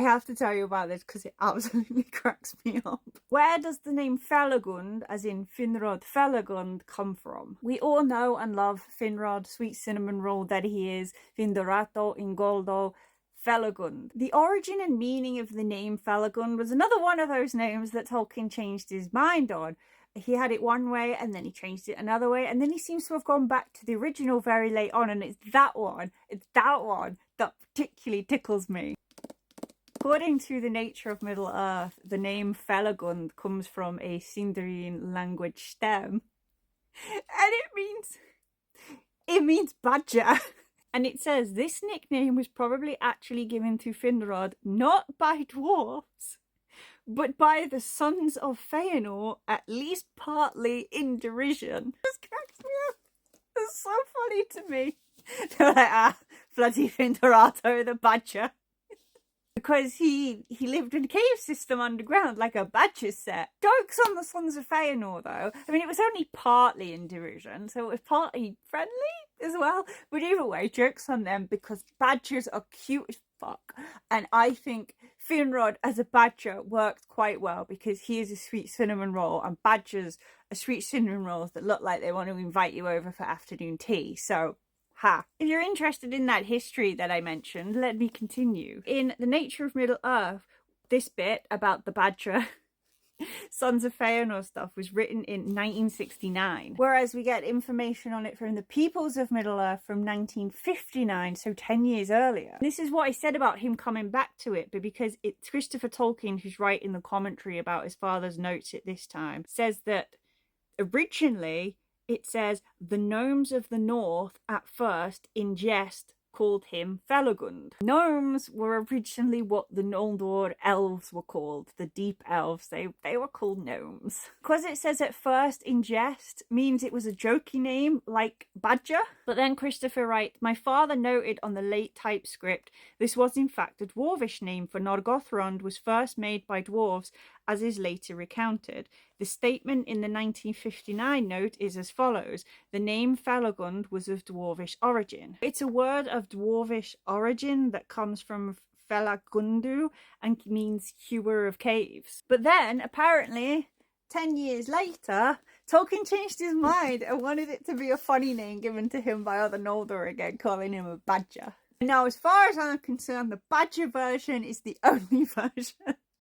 I have to tell you about this because it absolutely cracks me up. Where does the name Felagund, as in Finrod Felagund, come from? We all know and love Finrod, sweet cinnamon roll that he is, Findorato, Ingoldo, Felagund. The origin and meaning of the name Felagund was another one of those names that Tolkien changed his mind on. He had it one way and then he changed it another way, and then he seems to have gone back to the original very late on, and it's that one that particularly tickles me. According to the Nature of Middle-earth, the name Felagund comes from a Sindarin language stem, and it means badger. And it says this nickname was probably actually given to Finrod not by dwarves, but by the sons of Feanor, at least partly in derision. This cracks me up. It's so funny to me. They're like, bloody Findorato the badger. Because he lived in a cave system underground, like a badger set. Jokes on the sons of Feanor, though. I mean, it was only partly in derision, so it was partly friendly as well. But either way, jokes on them, because badgers are cute as fuck. And I think Finrod as a badger worked quite well, because he is a sweet cinnamon roll, and badgers are sweet cinnamon rolls that look like they want to invite you over for afternoon tea. So, ha. If you're interested in that history that I mentioned, let me continue. In The Nature of Middle-earth, this bit about the badger Sons of Feanor stuff was written in 1969, whereas we get information on it from the Peoples of Middle-earth from 1959, so 10 years earlier. This is what I said about him coming back to it, but because it's Christopher Tolkien who's writing the commentary about his father's notes at this time, says that originally it says the gnomes of the north at first in jest called him Felagund. Gnomes were originally what the Noldor elves were called, the deep elves. They were called gnomes. Because it says at first in jest means it was a jokey name like Badger. But then Christopher writes, my father noted on the late typescript this was in fact a dwarvish name, for Norgothrond was first made by dwarves, as is later recounted. The statement in the 1959 note is as follows: the name Felagund was of dwarvish origin. It's a word of dwarvish origin that comes from Felagundu and means hewer of caves. But then, apparently, 10 years later, Tolkien changed his mind and wanted it to be a funny name given to him by other Noldor again, calling him a badger. Now, as far as I'm concerned, the badger version is the only version